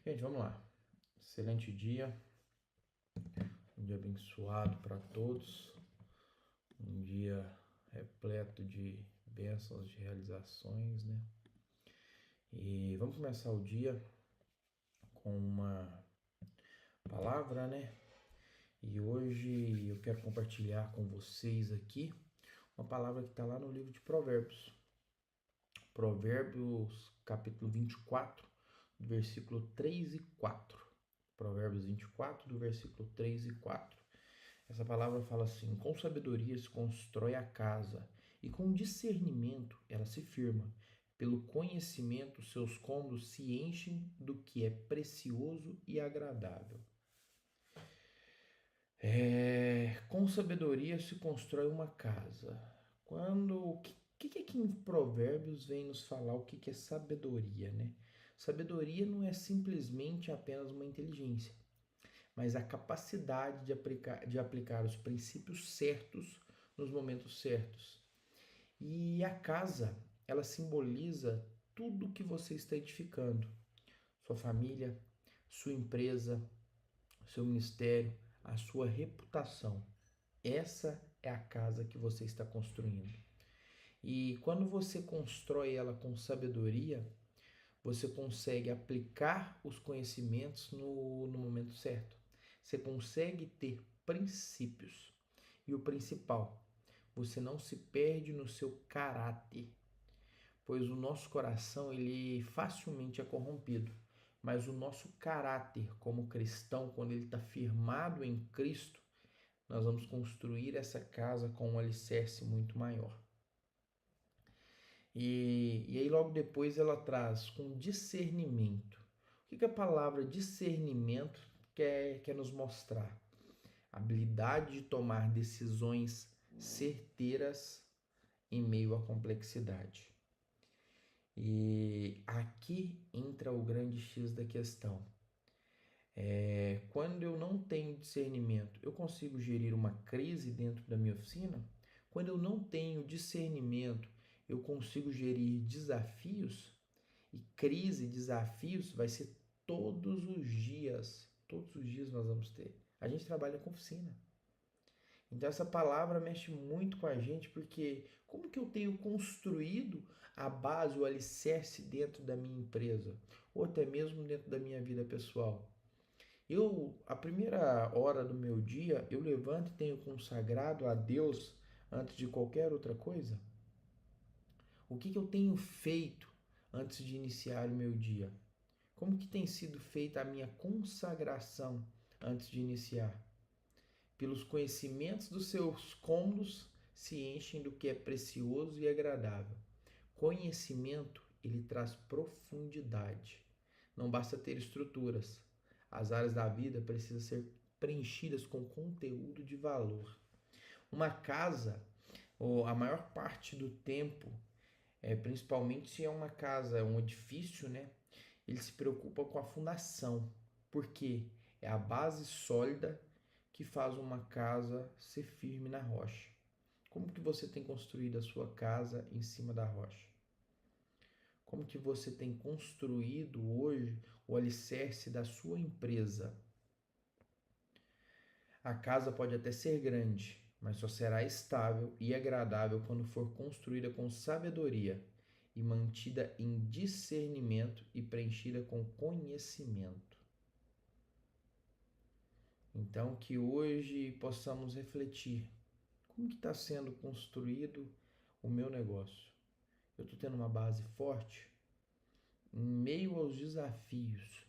Gente, vamos lá. Excelente dia, um dia abençoado para todos, um dia repleto de bênçãos, de realizações, né? E vamos começar o dia com uma palavra, né? E hoje eu quero compartilhar com vocês aqui uma palavra que está lá no livro de Provérbios. Provérbios, capítulo 24, do versículo 3 e 4. Provérbios 24, do versículo 3 e 4. Essa palavra fala assim: com sabedoria se constrói a casa, e com discernimento ela se firma. Pelo conhecimento, seus cômodos se enchem do que é precioso e agradável. Com sabedoria se constrói uma casa. O que aqui em Provérbios vem nos falar o que é sabedoria, né? Sabedoria não é simplesmente apenas uma inteligência, mas a capacidade de aplicar os princípios certos nos momentos certos. E a casa, ela simboliza tudo que você está edificando: sua família, sua empresa, seu ministério, a sua reputação. Essa é a casa que você está construindo. E quando você constrói ela com sabedoria, você consegue aplicar os conhecimentos no momento certo. Você consegue ter princípios. E o principal, você não se perde no seu caráter, pois o nosso coração ele facilmente é corrompido. Mas o nosso caráter como cristão, quando ele está firmado em Cristo, nós vamos construir essa casa com um alicerce muito maior. E aí logo depois ela traz com discernimento. O que a palavra discernimento quer nos mostrar? Habilidade de tomar decisões certeiras em meio à complexidade. E aqui entra o grande X da questão. Quando eu não tenho discernimento, eu consigo gerir uma crise dentro da minha oficina? Quando eu não tenho discernimento, eu consigo gerir desafios? E crise, desafios, vai ser todos os dias. Todos os dias nós vamos ter. A gente trabalha com oficina. Então essa palavra mexe muito com a gente, porque como que eu tenho construído a base, o alicerce dentro da minha empresa? Ou até mesmo dentro da minha vida pessoal? A primeira hora do meu dia, eu levanto e tenho consagrado a Deus antes de qualquer outra coisa? O que eu tenho feito antes de iniciar o meu dia? Como que tem sido feita a minha consagração antes de iniciar? Pelos conhecimentos dos seus cômodos se enchem do que é precioso e agradável. Conhecimento, ele traz profundidade. Não basta ter estruturas. As áreas da vida precisam ser preenchidas com conteúdo de valor. Uma casa, ou a maior parte do tempo, principalmente se é uma casa, um edifício, né? Ele se preocupa com a fundação, porque é a base sólida que faz uma casa ser firme na rocha. Como que você tem construído a sua casa em cima da rocha? Como que você tem construído hoje o alicerce da sua empresa? A casa pode até ser grande, mas só será estável e agradável quando for construída com sabedoria e mantida em discernimento e preenchida com conhecimento. Então, que hoje possamos refletir: como que está sendo construído o meu negócio? Eu estou tendo uma base forte? Em meio aos desafios,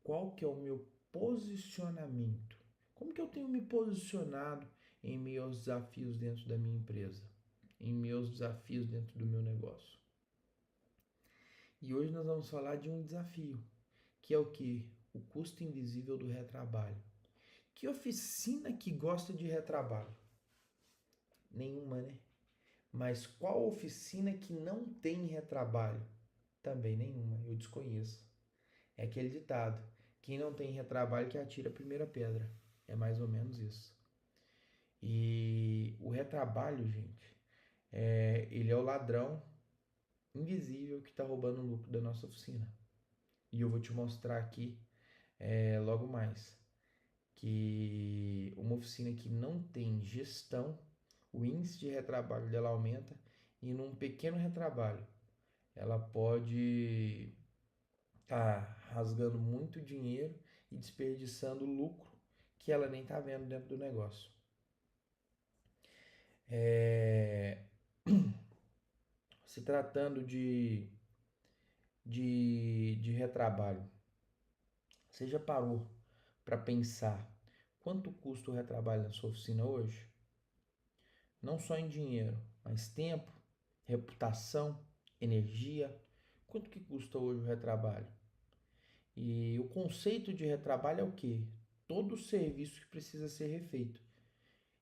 qual que é o meu posicionamento? Como que eu tenho me posicionado em meio aos desafios dentro da minha empresa? Em meio aos desafios dentro do meu negócio? E hoje nós vamos falar de um desafio, que é o que? O custo invisível do retrabalho. Que oficina que gosta de retrabalho? Nenhuma, né? Mas qual oficina que não tem retrabalho? Também nenhuma, eu desconheço. É aquele ditado: quem não tem retrabalho que atira a primeira pedra. É mais ou menos isso. E o retrabalho, gente, ele é o ladrão invisível que está roubando o lucro da nossa oficina. E eu vou te mostrar aqui logo mais que uma oficina que não tem gestão, o índice de retrabalho dela aumenta e num pequeno retrabalho ela pode estar rasgando muito dinheiro e desperdiçando lucro que ela nem está vendo dentro do negócio. Se tratando de retrabalho, você já parou para pensar quanto custa o retrabalho na sua oficina hoje? Não só em dinheiro, mas tempo, reputação, energia. Quanto que custa hoje o retrabalho? E o conceito de retrabalho é o quê? Todo serviço que precisa ser refeito.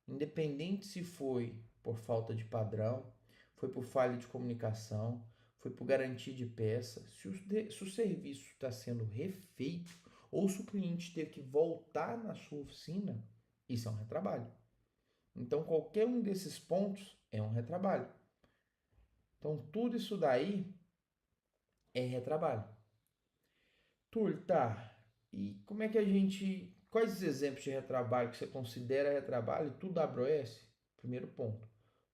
Independente se foi por falta de padrão, foi por falha de comunicação, foi por garantia de peça, se o serviço está sendo refeito ou se o cliente teve que voltar na sua oficina, isso é um retrabalho. Então, qualquer um desses pontos é um retrabalho. Então, tudo isso daí é retrabalho. Tur, tá. E como é que a gente. Quais os exemplos de retrabalho que você considera retrabalho? Tudo WS? Primeiro ponto.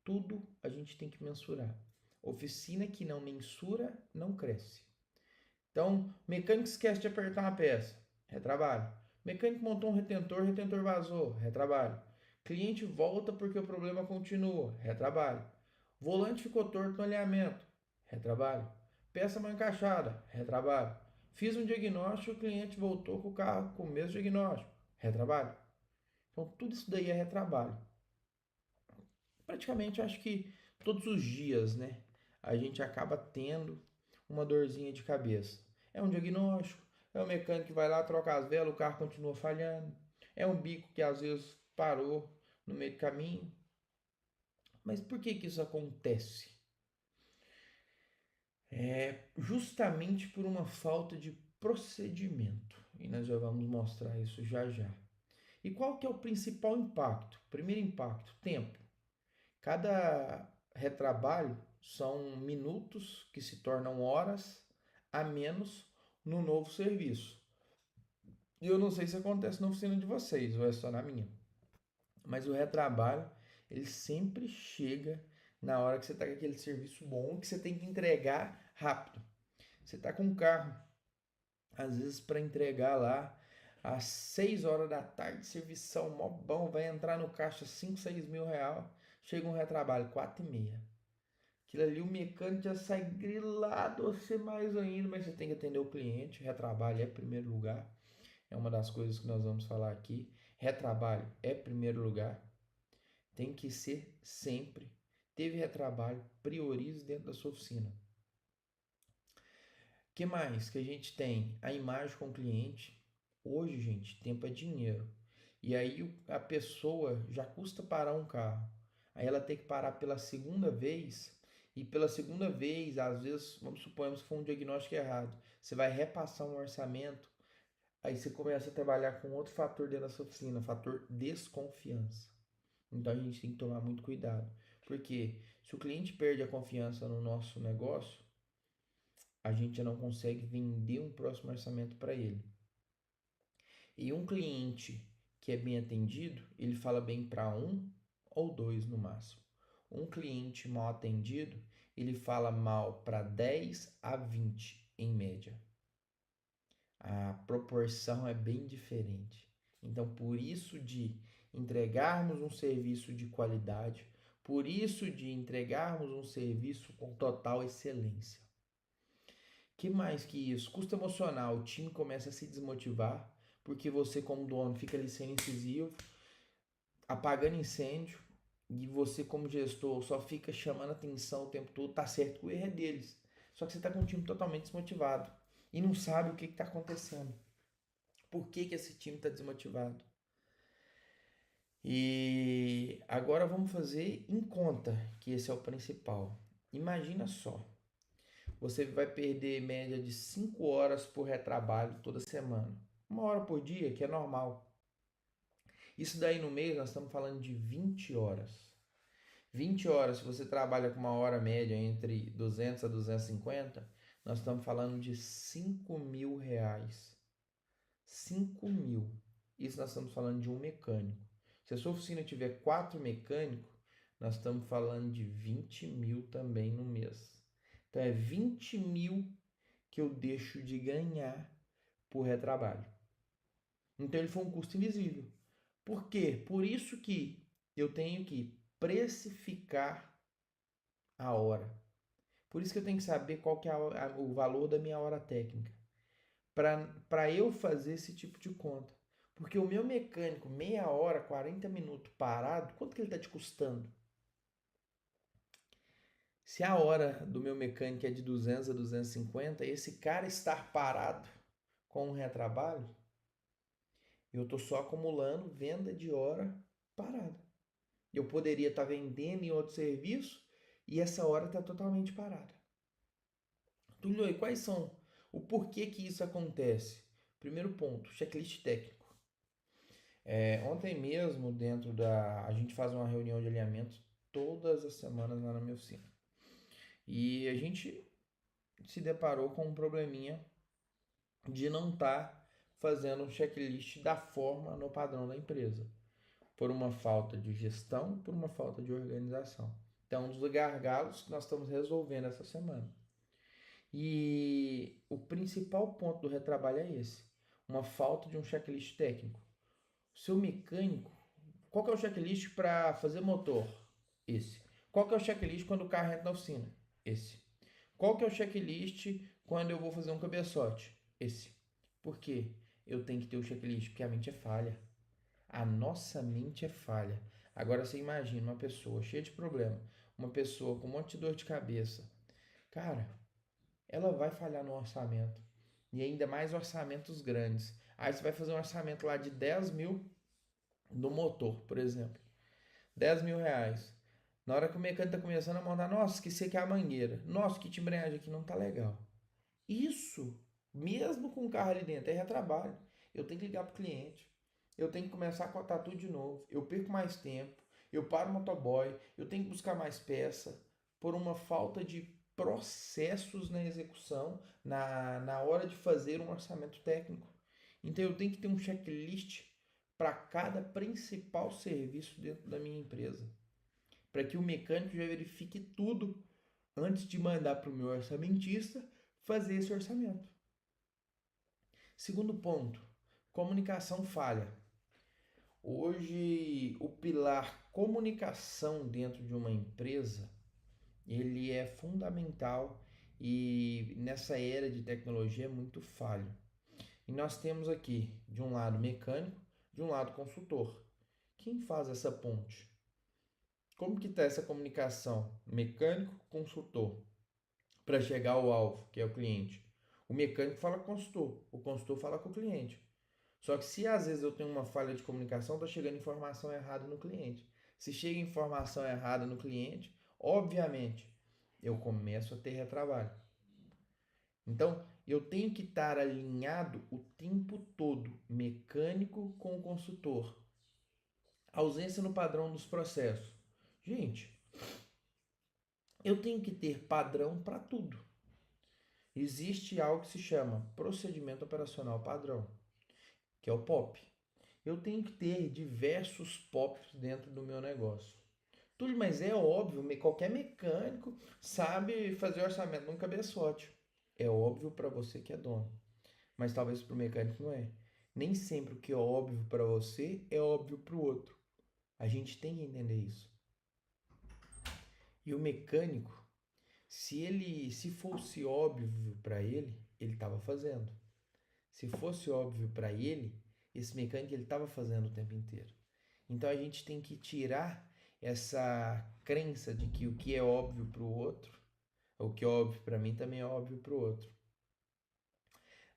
Tudo a gente tem que mensurar. Oficina que não mensura não cresce. Então, mecânico esquece de apertar uma peça, retrabalho. Mecânico montou um retentor, retentor vazou, retrabalho. Cliente volta porque o problema continua, retrabalho. Volante ficou torto no alinhamento, retrabalho. Peça mal encaixada, retrabalho. Fiz um diagnóstico e o cliente voltou com o carro com o mesmo diagnóstico, retrabalho. Então, tudo isso daí é retrabalho. Praticamente, acho que todos os dias, né, a gente acaba tendo uma dorzinha de cabeça. É um diagnóstico, é o mecânico que vai lá, troca as velas, o carro continua falhando, é um bico que às vezes parou no meio do caminho. Mas por que que isso acontece? É justamente por uma falta de procedimento. E nós já vamos mostrar isso já já. E qual que é o principal impacto? Primeiro impacto, tempo. Cada retrabalho são minutos que se tornam horas a menos no novo serviço. E eu não sei se acontece na oficina de vocês ou é só na minha, mas o retrabalho ele sempre chega na hora que você está com aquele serviço bom que você tem que entregar rápido. Você está com um carro, às vezes para entregar lá às 6 horas da tarde, servição mó bom, vai entrar no caixa 5, 6 mil real, chega um retrabalho 4 e meia. Aquilo ali o mecânico já sai grilado, você mais ainda, mas você tem que atender o cliente, retrabalho é primeiro lugar, é uma das coisas que nós vamos falar aqui, retrabalho é primeiro lugar, tem que ser sempre. Teve retrabalho, priorize dentro da sua oficina. Que mais que a gente tem? A imagem com o cliente. Hoje, gente, tempo é dinheiro. E aí a pessoa já custa parar um carro. Aí ela tem que parar pela segunda vez. E pela segunda vez, às vezes, vamos supor que foi um diagnóstico errado. Você vai repassar um orçamento. Aí você começa a trabalhar com outro fator dentro da sua oficina, fator desconfiança. Então a gente tem que tomar muito cuidado. Porque se o cliente perde a confiança no nosso negócio, a gente já não consegue vender um próximo orçamento para ele. E um cliente que é bem atendido, ele fala bem para um ou dois no máximo. Um cliente mal atendido, ele fala mal para 10 a 20 em média. A proporção é bem diferente. Então, por isso de entregarmos um serviço de qualidade, por isso de entregarmos um serviço com total excelência. Que mais que isso? Custo emocional. O time começa a se desmotivar porque você, como dono, fica ali sendo incisivo, apagando incêndio, e você, como gestor, só fica chamando atenção o tempo todo. Tá certo que o erro é deles. Só que você está com um time totalmente desmotivado e não sabe o que está acontecendo. Por que, que esse time está desmotivado? E agora vamos fazer em conta que esse é o principal. Imagina só. Você vai perder média de 5 horas por retrabalho toda semana. 1 hora por dia, que é normal. Isso daí no mês nós estamos falando de 20 horas. 20 horas, se você trabalha com uma hora média entre 200 a 250, nós estamos falando de R$ 5.000. 5.000. Isso nós estamos falando de um mecânico. Se a sua oficina tiver 4 mecânicos, nós estamos falando de 20.000 também no mês. Então é 20.000 que eu deixo de ganhar por retrabalho. Então ele foi um custo invisível. Por quê? Por isso que eu tenho que precificar a hora. Por isso que eu tenho que saber qual que é o valor da minha hora técnica. Para eu fazer esse tipo de conta. Porque o meu mecânico, meia hora, 40 minutos parado, quanto que ele está te custando? Se a hora do meu mecânico é de 200 a 250, esse cara estar parado com um retrabalho, eu estou só acumulando venda de hora parada. Eu poderia estar vendendo em outro serviço e essa hora está totalmente parada. Túlio, e quais são o porquê que isso acontece? Primeiro ponto, checklist técnico. Ontem mesmo, a gente faz uma reunião de alinhamento todas as semanas lá na minha oficina. E a gente se deparou com um probleminha de não estar fazendo um checklist da forma no padrão da empresa. Por uma falta de gestão, por uma falta de organização. Então, um dos gargalos que nós estamos resolvendo essa semana. E o principal ponto do retrabalho é esse: uma falta de um checklist técnico. O seu mecânico, qual que é o checklist para fazer motor? Esse. Qual que é o checklist quando o carro entra na oficina? Esse. Qual que é o checklist quando eu vou fazer um cabeçote? Esse. Por quê? Eu tenho que ter o checklist, porque a mente é falha. A nossa mente é falha. Agora você imagina uma pessoa cheia de problema, uma pessoa com um monte de dor de cabeça. Cara, ela vai falhar no orçamento. E ainda mais orçamentos grandes. Aí você vai fazer um orçamento lá de 10.000 no motor, por exemplo. R$ 10.000. Na hora que o mecânico está começando a mandar, nossa, esqueci aqui a mangueira. Nossa, que embreagem aqui não tá legal. Isso, mesmo com o carro ali dentro, é retrabalho. Eu tenho que ligar para o cliente. Eu tenho que começar a cotar tudo de novo. Eu perco mais tempo. Eu paro o motoboy. Eu tenho que buscar mais peça por uma falta de processos na execução, na hora de fazer um orçamento técnico. Então eu tenho que ter um checklist para cada principal serviço dentro da minha empresa. Para que o mecânico já verifique tudo antes de mandar para o meu orçamentista fazer esse orçamento. Segundo ponto, comunicação falha. Hoje, o pilar comunicação dentro de uma empresa, ele é fundamental e nessa era de tecnologia é muito falho. E nós temos aqui, de um lado mecânico, de um lado consultor. Quem faz essa ponte? Como que está essa comunicação mecânico-consultor para chegar ao alvo, que é o cliente? O mecânico fala com o consultor fala com o cliente. Só que se às vezes eu tenho uma falha de comunicação, está chegando informação errada no cliente. Se chega informação errada no cliente, obviamente, eu começo a ter retrabalho. Então, eu tenho que estar alinhado o tempo todo, mecânico com o consultor. Ausência no padrão dos processos. Gente, eu tenho que ter padrão para tudo. Existe algo que se chama procedimento operacional padrão, que é o POP. Eu tenho que ter diversos POPs dentro do meu negócio. Tudo, mas é óbvio, qualquer mecânico sabe fazer orçamento num cabeçote. É óbvio para você que é dono, mas talvez para o mecânico não é. Nem sempre o que é óbvio para você é óbvio para o outro. A gente tem que entender isso. E o mecânico, se fosse óbvio para ele, ele estava fazendo. Se fosse óbvio para ele, esse mecânico ele estava fazendo o tempo inteiro. Então a gente tem que tirar essa crença de que o que é óbvio para o outro, o que é óbvio para mim também é óbvio para o outro.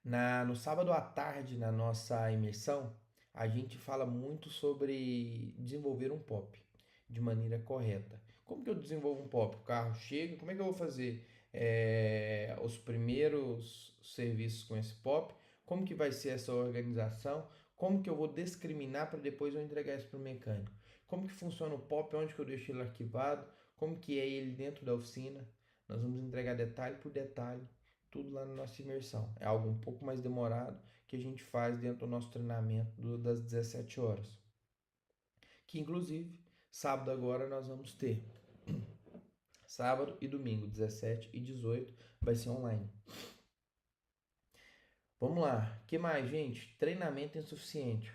No sábado à tarde, na nossa imersão, a gente fala muito sobre desenvolver um POP de maneira correta. Como que eu desenvolvo um POP? O carro chega, como é que eu vou fazer os primeiros serviços com esse POP? Como que vai ser essa organização? Como que eu vou discriminar para depois eu entregar isso para o mecânico? Como que funciona o POP? Onde que eu deixo ele arquivado? Como que é ele dentro da oficina? Nós vamos entregar detalhe por detalhe tudo lá na nossa imersão. É algo um pouco mais demorado que a gente faz dentro do nosso treinamento das 17 horas. Que inclusive, sábado agora nós vamos ter. Sábado e domingo, 17 e 18, vai ser online. Vamos lá. Que mais, gente? Treinamento insuficiente.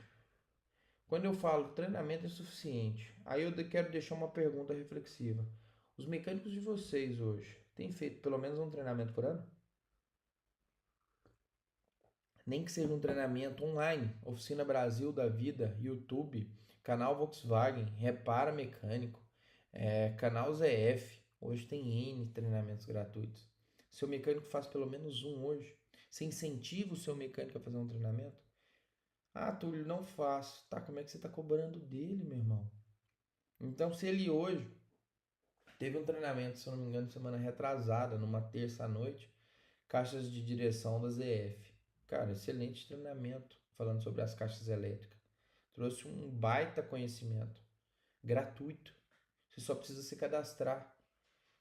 Quando eu falo treinamento insuficiente, aí eu quero deixar uma pergunta reflexiva. Os mecânicos de vocês hoje têm feito pelo menos um treinamento por ano? Nem que seja um treinamento online, Oficina Brasil da Vida, YouTube, canal Volkswagen, Repara Mecânico, canal ZF. Hoje tem N treinamentos gratuitos. Seu mecânico faz pelo menos um hoje. Você incentiva o seu mecânico a fazer um treinamento? Ah, Túlio, não faço. Tá, como é que você está cobrando dele, meu irmão? Então, se ele hoje teve um treinamento, se eu não me engano, semana retrasada, numa terça à noite, caixas de direção da ZF. Cara, excelente treinamento falando sobre as caixas elétricas. Trouxe um baita conhecimento gratuito. Você só precisa se cadastrar.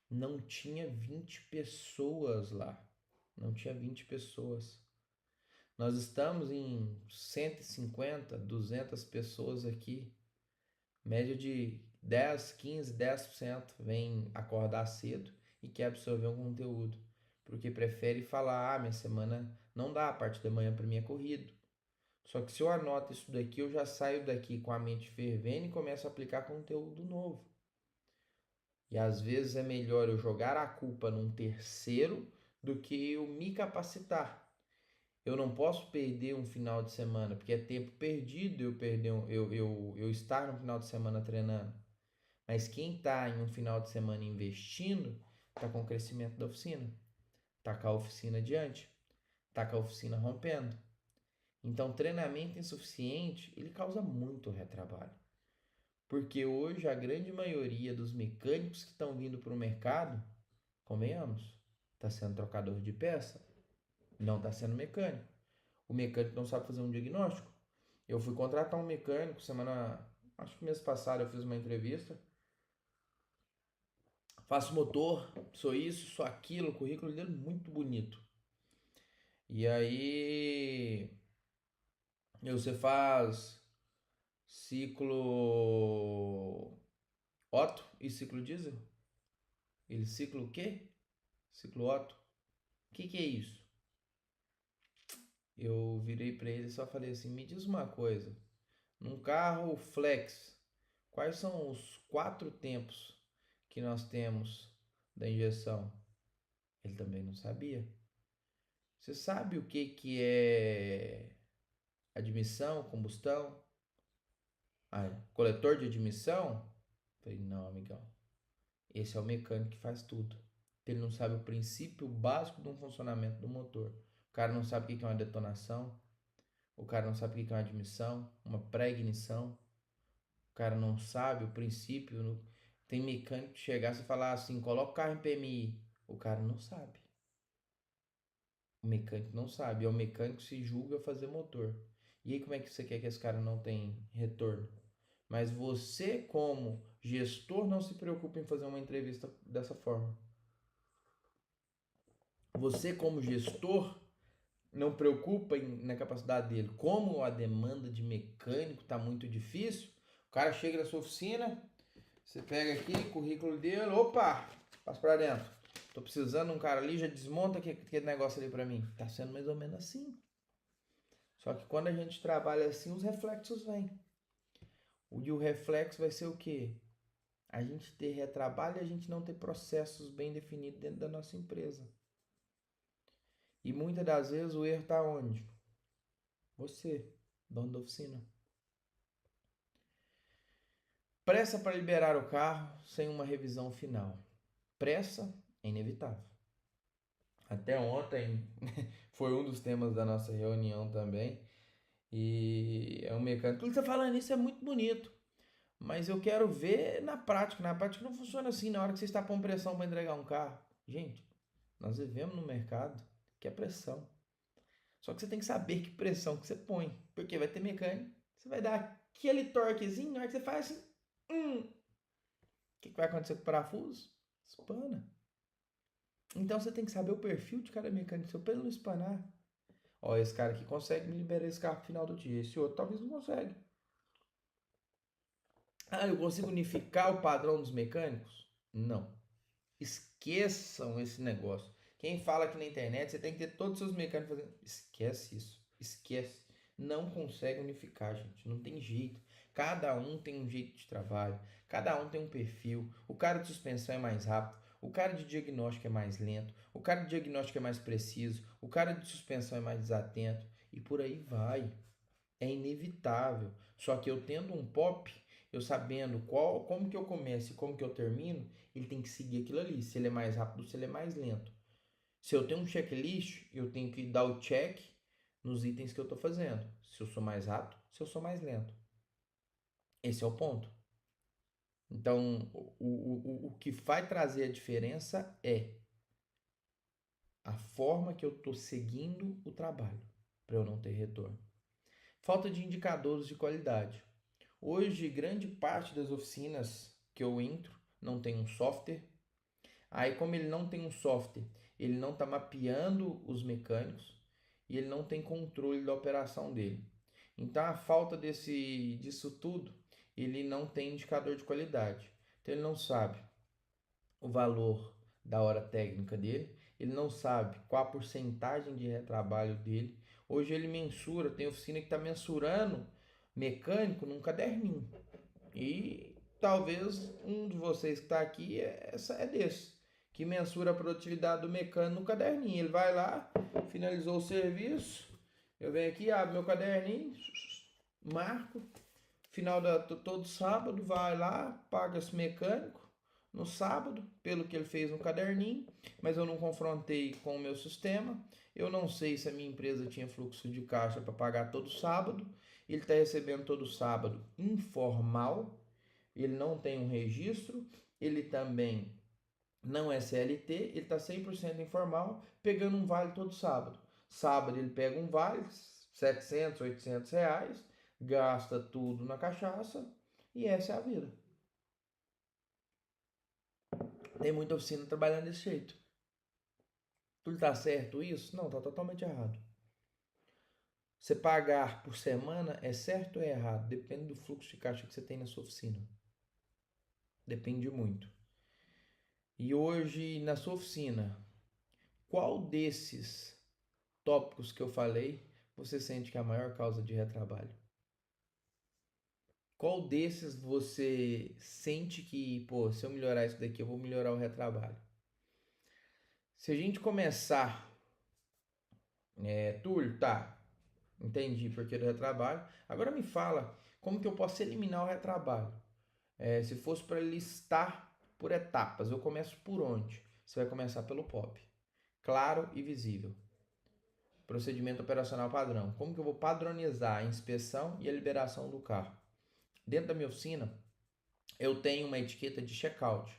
Não tinha 20 pessoas lá. Não tinha 20 pessoas. Nós estamos em 150, 200 pessoas aqui. Média de 10, 15, 10% vem acordar cedo e quer absorver um conteúdo. Porque prefere falar, minha semana não dá, a parte da manhã para mim é corrido. Só que se eu anoto isso daqui, eu já saio daqui com a mente fervendo e começo a aplicar conteúdo novo. E às vezes é melhor eu jogar a culpa num terceiro do que eu me capacitar. Eu não posso perder um final de semana, porque é tempo perdido eu estar no final de semana treinando. Mas quem está em um final de semana investindo, está com o crescimento da oficina. Está com a oficina adiante. Está com a oficina rompendo. Então, treinamento insuficiente, ele causa muito retrabalho. Porque hoje a grande maioria dos mecânicos que estão vindo para o mercado, convenhamos, está sendo trocador de peça, não está sendo mecânico. O mecânico não sabe fazer um diagnóstico. Eu fui contratar um mecânico acho que mês passado eu fiz uma entrevista. Faço motor, sou isso, sou aquilo, o currículo dele é muito bonito. E aí você faz ciclo Otto e ciclo diesel? Ele ciclo o quê? Ciclo Otto. O que é isso? Eu virei para ele e só falei assim: me diz uma coisa. Num carro flex, quais são os 4 tempos que nós temos da injeção? Ele também não sabia. Você sabe o que é admissão, combustão? Coletor de admissão? Falei, não, amigão. Esse é o mecânico que faz tudo. Ele não sabe o princípio básico do funcionamento do motor. O cara não sabe o que é uma detonação. O cara não sabe o que é uma admissão, uma pré-ignição. O cara não sabe o princípio. Tem mecânico que chegasse e falar assim, coloca o carro em PMI. O cara não sabe. O mecânico não sabe. É o mecânico que se julga fazer motor. E aí como é que você quer que esse cara não tenha retorno? Mas você, como gestor, não se preocupa em fazer uma entrevista dessa forma. Você, como gestor, não preocupa na capacidade dele. Como a demanda de mecânico está muito difícil, o cara chega na sua oficina, você pega aqui currículo dele, opa, passa para dentro. Tô precisando de um cara ali, já desmonta aquele negócio ali para mim. Tá sendo mais ou menos assim. Só que quando a gente trabalha assim, os reflexos vêm. O reflexo vai ser o quê? A gente ter retrabalho e a gente não ter processos bem definidos dentro da nossa empresa. E muitas das vezes o erro está onde? Você, dono da oficina. Pressa para liberar o carro sem uma revisão final. Pressa é inevitável. Até ontem foi um dos temas da nossa reunião também. E é um mecânico. Ele está falando isso, é muito bonito. Mas eu quero ver na prática. Na prática não funciona assim na hora que você está com pressão para entregar um carro. Gente, nós vivemos no mercado que é pressão. Só que você tem que saber que pressão que você põe. Porque vai ter mecânico. Você vai dar aquele torquezinho, na hora que você faz assim. O que vai acontecer com o parafuso? Espana. Então você tem que saber o perfil de cada mecânico seu para ele não espanar. Ó, esse cara aqui consegue me liberar esse carro no final do dia. Esse outro talvez não consegue. Ah, eu consigo unificar o padrão dos mecânicos? Não. Esqueçam esse negócio. Quem fala aqui na internet, você tem que ter todos os seus mecânicos fazendo. Esquece isso. Esquece. Não consegue unificar, gente. Não tem jeito. Cada um tem um jeito de trabalho. Cada um tem um perfil. O cara de suspensão é mais rápido. O cara de diagnóstico é mais lento. O cara de diagnóstico é mais preciso. O cara de suspensão é mais desatento. E por aí vai. É inevitável. Só que eu tendo um pop, eu sabendo como que eu começo e como que eu termino, ele tem que seguir aquilo ali. Se ele é mais rápido, se ele é mais lento. Se eu tenho um checklist, eu tenho que dar o check nos itens que eu estou fazendo. Se eu sou mais rápido, se eu sou mais lento. Esse é o ponto. Então, o que vai trazer a diferença é a forma que eu estou seguindo o trabalho para eu não ter retorno. Falta de indicadores de qualidade. Hoje, grande parte das oficinas que eu entro não tem um software. Aí, como ele não tem um software, ele não está mapeando os mecânicos e ele não tem controle da operação dele. Então, a falta disso tudo, ele não tem indicador de qualidade. Então, ele não sabe o valor da hora técnica dele, ele não sabe qual a porcentagem de retrabalho dele. Hoje ele mensura, tem oficina que está mensurando mecânico num caderninho. E talvez um de vocês que está aqui é desse, que mensura a produtividade do mecânico no caderninho. Ele vai lá, finalizou o serviço, eu venho aqui, abro meu caderninho, marco, todo sábado, vai lá, paga esse mecânico no sábado, pelo que ele fez no caderninho, mas eu não confrontei com o meu sistema. Eu não sei se a minha empresa tinha fluxo de caixa para pagar todo sábado. Ele está recebendo todo sábado informal, ele não tem um registro, ele também não é CLT, ele está 100% informal, pegando um vale todo sábado. Sábado ele pega um vale, 700, 800 reais, gasta tudo na cachaça e essa é a vida. Tem muita oficina trabalhando desse jeito. Tudo tá certo isso? Não, tá totalmente errado. Você pagar por semana é certo ou é errado? Depende do fluxo de caixa que você tem na sua oficina. Depende muito. E hoje, na sua oficina, qual desses tópicos que eu falei você sente que é a maior causa de retrabalho? Qual desses você sente que, pô, se eu melhorar isso daqui, eu vou melhorar o retrabalho? Se a gente começar, Túlio, tá, entendi porque do retrabalho. Agora me fala, como que eu posso eliminar o retrabalho? Se fosse para listar por etapas, eu começo por onde? Você vai começar pelo POP. Claro e visível. Procedimento operacional padrão. Como que eu vou padronizar a inspeção e a liberação do carro? Dentro da minha oficina, eu tenho uma etiqueta de checkout,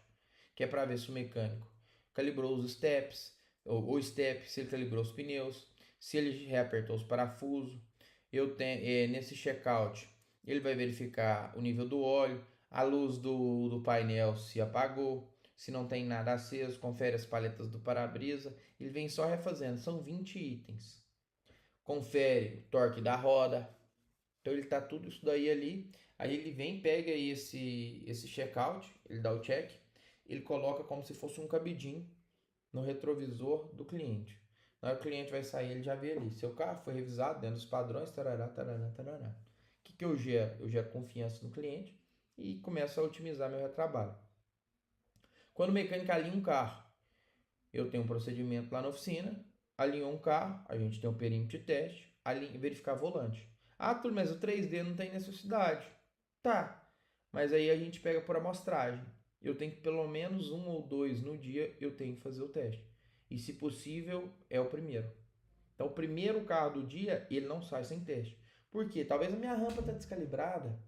que é para ver se o mecânico calibrou os steps, ou step, se ele calibrou os pneus, se ele reapertou os parafusos. Eu tenho nesse checkout, ele vai verificar o nível do óleo, a luz do painel se apagou, se não tem nada aceso, confere as paletas do para-brisa. Ele vem só refazendo, são 20 itens. Confere o torque da roda. Então ele tá tudo isso daí ali. Aí ele vem, pega esse checkout, ele dá o check, ele coloca como se fosse um cabidinho no retrovisor do cliente. Na hora que o cliente vai sair, ele já vê ali. Seu carro foi revisado dentro dos padrões, tarará, tarará, tarará. O que eu gero? Eu gero confiança no cliente e começo a otimizar meu retrabalho. Quando o mecânico alinha um carro, eu tenho um procedimento lá na oficina, alinhou um carro, a gente tem um perímetro de teste, verificar volante. Ah, Túlio, mas o 3D não tem necessidade. Tá, mas aí a gente pega por amostragem. Eu tenho que pelo menos um ou dois no dia eu tenho que fazer o teste. E se possível, é o primeiro. Então, o primeiro carro do dia, ele não sai sem teste. Por quê? Talvez a minha rampa está descalibrada.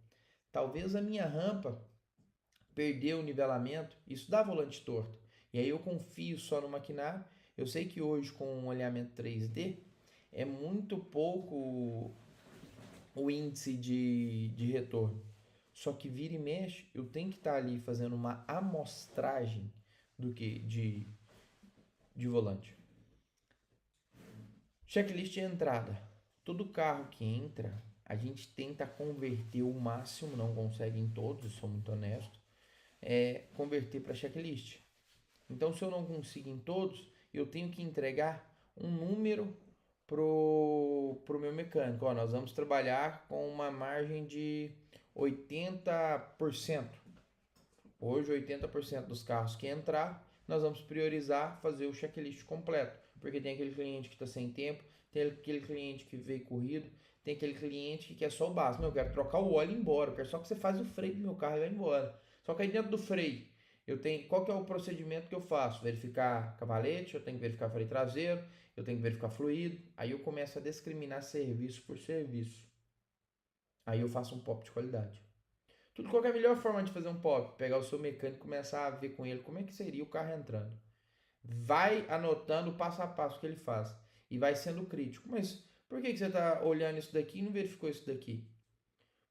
Talvez a minha rampa perdeu o nivelamento. Isso dá volante torto. E aí eu confio só no maquinário. Eu sei que hoje com um alinhamento 3D é muito pouco o índice de retorno. Só que vira e mexe, eu tenho que estar ali fazendo uma amostragem do que de volante. Checklist de entrada. Todo carro que entra, a gente tenta converter o máximo, não consegue em todos, sou muito honesto, converter para checklist. Então, se eu não consigo em todos, eu tenho que entregar um número pro meu mecânico. Ó, nós vamos trabalhar com uma margem de 80%. Hoje, 80% dos carros que entrar, nós vamos priorizar fazer o checklist completo. Porque tem aquele cliente que está sem tempo, tem aquele cliente que veio corrido, tem aquele cliente que quer só o básico. Eu quero trocar o óleo e ir embora, eu quero só que você faz o freio do meu carro e vai embora. Só que aí dentro do freio, qual que é o procedimento que eu faço? Verificar cavalete, eu tenho que verificar freio traseiro, eu tenho que verificar fluido. Aí eu começo a discriminar serviço por serviço. Aí eu faço um pop de qualidade. Qual é a melhor forma de fazer um pop? Pegar o seu mecânico e começar a ver com ele como é que seria o carro entrando. Vai anotando o passo a passo que ele faz. E vai sendo crítico. Mas por que você está olhando isso daqui e não verificou isso daqui?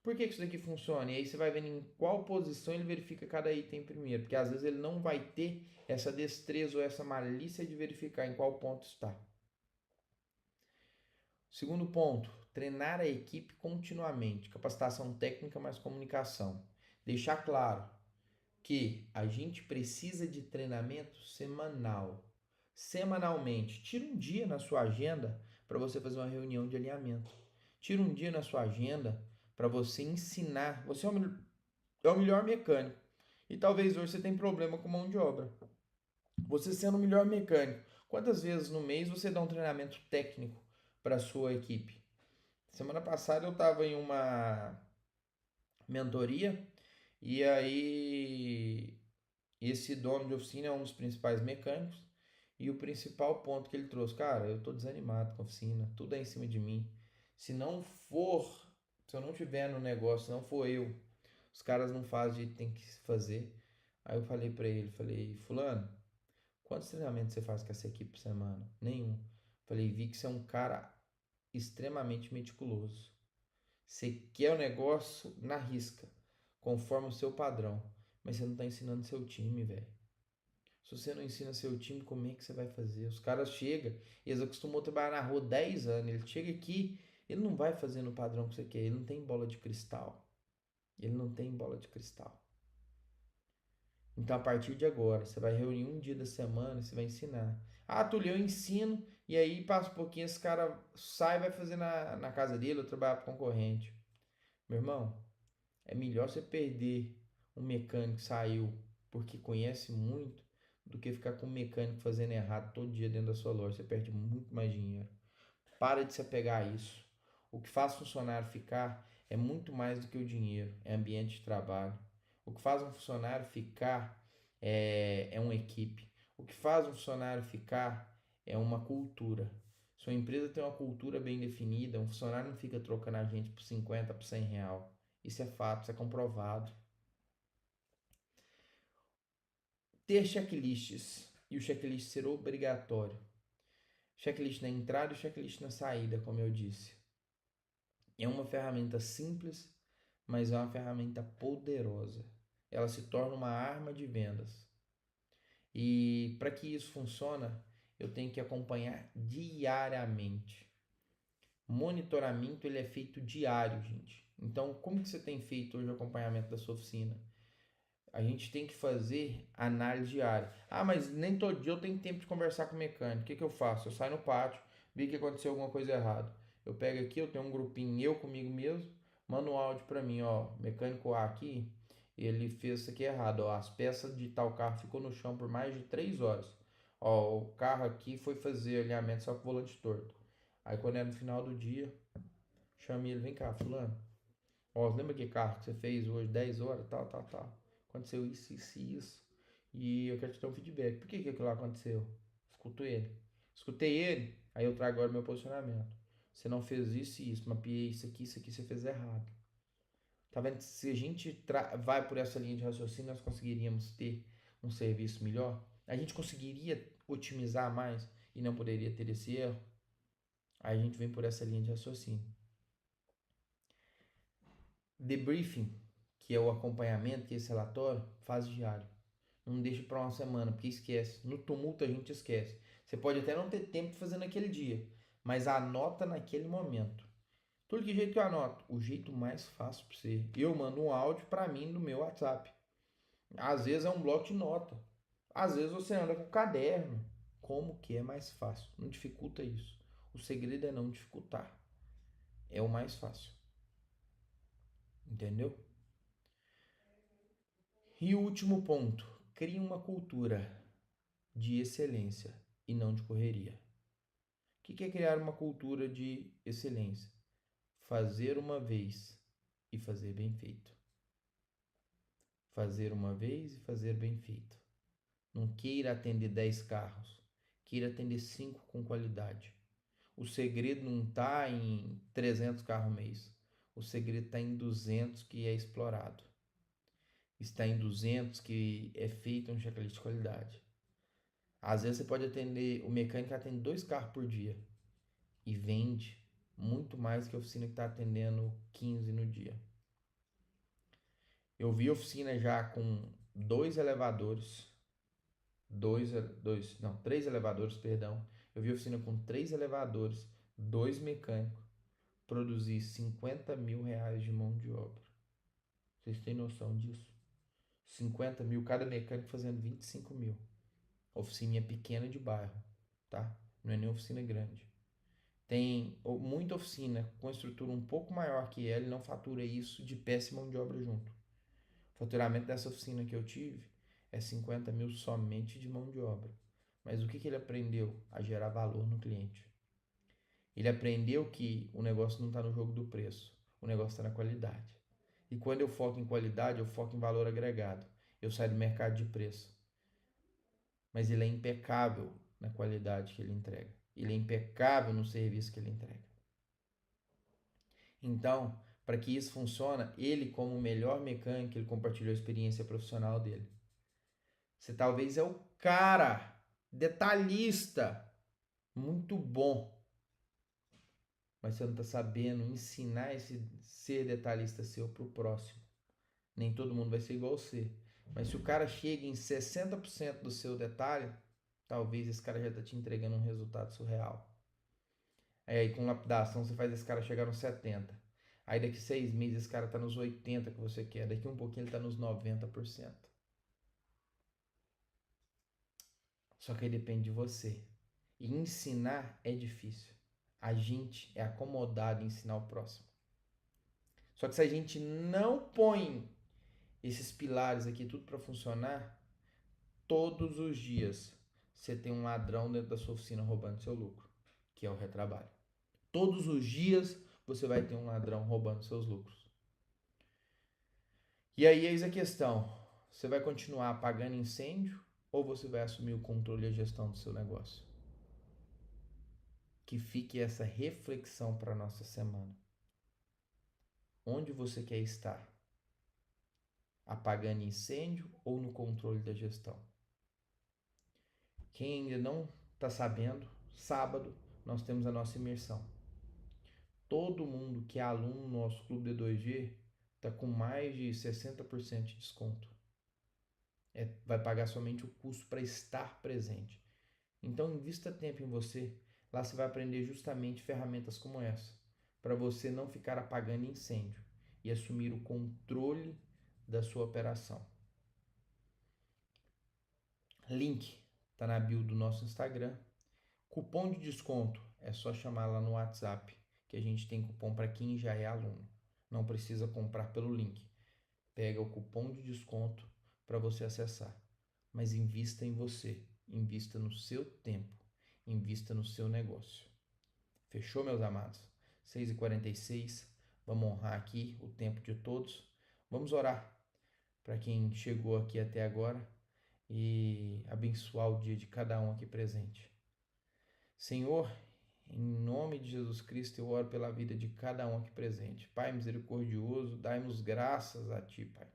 Por que isso daqui funciona? E aí você vai vendo em qual posição ele verifica cada item primeiro. Porque às vezes ele não vai ter essa destreza ou essa malícia de verificar em qual ponto está. Segundo ponto, treinar a equipe continuamente. Capacitação técnica mais comunicação. Deixar claro que a gente precisa de treinamento semanal. Semanalmente. Tira um dia na sua agenda para você fazer uma reunião de alinhamento. Tira um dia na sua agenda para você ensinar. Você é o melhor mecânico. E talvez hoje você tenha problema com mão de obra. Você sendo o melhor mecânico, quantas vezes no mês você dá um treinamento técnico para a sua equipe? Semana passada eu estava em uma mentoria e aí esse dono de oficina é um dos principais mecânicos e o principal ponto que ele trouxe, cara, eu tô desanimado com a oficina, tudo é em cima de mim. Se não for, se eu não tiver no negócio, se não for eu, os caras não fazem o jeito que tem que fazer. Aí eu falei pra ele, falei, fulano, quantos treinamentos você faz com essa equipe por semana? Nenhum. Falei, vi que você é um cara extremamente meticuloso. Você quer o negócio na risca, conforme o seu padrão, mas você não tá ensinando seu time, velho. Se você não ensina seu time, como é que você vai fazer? Os caras chegam, eles acostumam a trabalhar na rua 10 anos, ele chega aqui, ele não vai fazer no padrão que você quer, ele não tem bola de cristal. Ele não tem bola de cristal. Então, a partir de agora, você vai reunir um dia da semana e você vai ensinar. Ah, Túlio, eu ensino, e aí passa um pouquinho, esse cara sai e vai fazer na casa dele ou trabalhar para concorrente. Meu irmão, é melhor você perder um mecânico que saiu porque conhece muito do que ficar com um mecânico fazendo errado todo dia dentro da sua loja. Você perde muito mais dinheiro. Para de se apegar a isso. O que faz funcionário ficar é muito mais do que o dinheiro, é ambiente de trabalho. O que faz um funcionário ficar é uma equipe. O que faz um funcionário ficar é uma cultura. Sua empresa tem uma cultura bem definida, um funcionário não fica trocando a gente por 50, por 100 real. Isso é fato, isso é comprovado. Ter checklists e o checklist ser obrigatório. Checklist na entrada e checklist na saída, como eu disse. É uma ferramenta simples, mas é uma ferramenta poderosa. Ela se torna uma arma de vendas. E para que isso funcione, eu tenho que acompanhar diariamente. Monitoramento ele é feito diário, gente. Então, como que você tem feito hoje o acompanhamento da sua oficina? A gente tem que fazer análise diária. Ah, mas nem todo dia eu tenho tempo de conversar com o mecânico. O que eu faço? Eu saio no pátio, vi que aconteceu alguma coisa errada. Eu pego aqui, eu tenho um grupinho eu comigo mesmo, mando um áudio para mim, ó, mecânico A aqui, ele fez isso aqui errado, ó, as peças de tal carro ficou no chão por mais de 3 horas. Ó, o carro aqui foi fazer alinhamento só com o volante torto. Aí quando é no final do dia, chamei ele, vem cá, fulano. Ó, lembra que carro que você fez hoje, 10 horas, tal, tal, tal. Aconteceu isso, isso e isso. E eu quero te dar um feedback. Por que aquilo lá aconteceu? Escuto ele. Escutei ele, aí eu trago agora o meu posicionamento. Você não fez isso e isso, mapeei isso aqui você fez errado. Tá vendo? Se a gente vai por essa linha de raciocínio, nós conseguiríamos ter um serviço melhor. A gente conseguiria otimizar mais e não poderia ter esse erro. Aí a gente vem por essa linha de raciocínio. Debriefing, que é o acompanhamento, que é esse relatório, faz diário. Não deixa para uma semana, porque esquece. No tumulto a gente esquece. Você pode até não ter tempo de fazer naquele dia, mas anota naquele momento. Tudo que jeito que eu anoto? O jeito mais fácil para você. Eu mando um áudio para mim no meu WhatsApp. Às vezes é um bloco de nota. Às vezes você anda com caderno. Como que é mais fácil? Não dificulta isso. O segredo é não dificultar. É o mais fácil. Entendeu? E o último ponto. Crie uma cultura de excelência e não de correria. O que é criar uma cultura de excelência? Fazer uma vez e fazer bem feito. Fazer uma vez e fazer bem feito. Não queira atender 10 carros. Queira atender 5 com qualidade. O segredo não está em 300 carros mês. O segredo está em 200 que é explorado. Está em 200 que é feito um checklist de qualidade. Às vezes você pode atender, o mecânico atende 2 carros por dia e vende muito mais que a oficina que está atendendo 15 no dia. Eu vi oficina já com 2 elevadores, três elevadores, perdão. Eu vi oficina com 3 elevadores, 2 mecânicos, produzir 50 mil reais de mão de obra. Vocês têm noção disso? 50 mil, cada mecânico fazendo 25 mil. Oficina pequena de bairro, tá? Não é nem oficina grande. Tem muita oficina com estrutura um pouco maior que ela e não fatura isso de pé e mão de obra junto. O faturamento dessa oficina que eu tive é 50 mil somente de mão de obra. Mas o que ele aprendeu? A gerar valor no cliente. Ele aprendeu que o negócio não está no jogo do preço, o negócio está na qualidade. E quando eu foco em qualidade, eu foco em valor agregado. Eu saio do mercado de preço. Mas ele é impecável na qualidade que ele entrega. Ele é impecável no serviço que ele entrega. Então, para que isso funcione, ele como o melhor mecânico, ele compartilhou a experiência profissional dele. Você talvez é o cara, detalhista, muito bom, mas você não está sabendo ensinar esse ser detalhista seu para o próximo. Nem todo mundo vai ser igual você. Mas se o cara chega em 60% do seu detalhe, talvez esse cara já está te entregando um resultado surreal. Aí com lapidação você faz esse cara chegar nos 70%. Aí daqui 6 meses esse cara está nos 80% que você quer. Daqui um pouquinho ele está nos 90%. Só que aí depende de você. E ensinar é difícil. A gente é acomodado em ensinar o próximo. Só que se a gente não põe esses pilares aqui tudo para funcionar, todos os dias você tem um ladrão dentro da sua oficina roubando seu lucro, que é o retrabalho. Todos os dias você vai ter um ladrão roubando seus lucros. E aí eis a questão, você vai continuar apagando incêndio ou você vai assumir o controle e a gestão do seu negócio? Que fique essa reflexão para a nossa semana. Onde você quer estar? Apagando incêndio ou no controle da gestão? Quem ainda não está sabendo, sábado nós temos a nossa imersão. Todo mundo que é aluno no nosso Clube D2G está com mais de 60% de desconto. Vai pagar somente o custo para estar presente. Então invista tempo em você. Lá você vai aprender justamente ferramentas como essa, para você não ficar apagando incêndio e assumir o controle da sua operação. Link está na bio do nosso Instagram. Cupom de desconto é só chamar lá no WhatsApp, que a gente tem cupom para quem já é aluno. Não precisa comprar pelo link. Pega o cupom de desconto para você acessar. Mas invista em você, invista no seu tempo, invista no seu negócio. Fechou, meus amados? 6h46, vamos honrar aqui o tempo de todos. Vamos orar para quem chegou aqui até agora e abençoar o dia de cada um aqui presente. Senhor, em nome de Jesus Cristo, eu oro pela vida de cada um aqui presente. Pai misericordioso, dai-nos graças a Ti, Pai.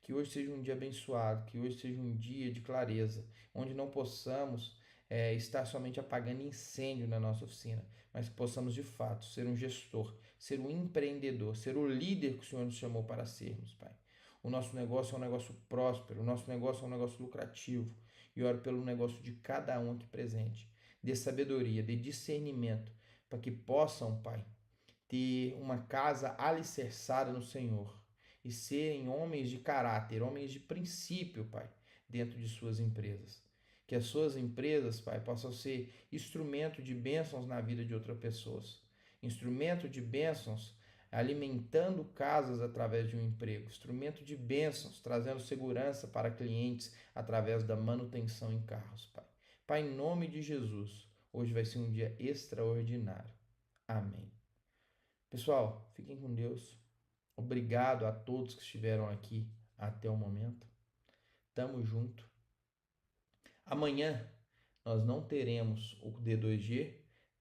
Que hoje seja um dia abençoado, que hoje seja um dia de clareza, onde não possamos estar somente apagando incêndio na nossa oficina, mas que possamos de fato ser um gestor, ser um empreendedor, ser o líder que o Senhor nos chamou para sermos, Pai. O nosso negócio é um negócio próspero, o nosso negócio é um negócio lucrativo. E oro pelo negócio de cada um aqui presente. Dê sabedoria, dê discernimento, para que possam, Pai, ter uma casa alicerçada no Senhor e serem homens de caráter, homens de princípio, Pai, dentro de suas empresas. Que as suas empresas, Pai, possam ser instrumento de bênçãos na vida de outras pessoas. Instrumento de bênçãos alimentando casas através de um emprego. Instrumento de bênçãos trazendo segurança para clientes através da manutenção em carros, Pai. Pai, em nome de Jesus, hoje vai ser um dia extraordinário. Amém. Pessoal, fiquem com Deus. Obrigado a todos que estiveram aqui até o momento. Tamo junto. Amanhã nós não teremos o D2G.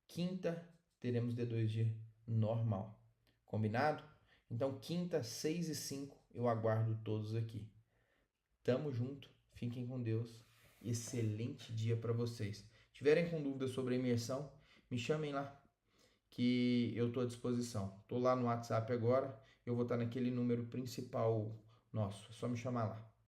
Quinta teremos D2G normal. Combinado? Então, quinta, 6 e 5, eu aguardo todos aqui. Tamo junto. Fiquem com Deus. Excelente dia para vocês. Tiverem com dúvidas sobre a imersão, me chamem lá, que eu estou à disposição. Estou lá no WhatsApp agora, eu vou estar naquele número principal nosso. É só me chamar lá.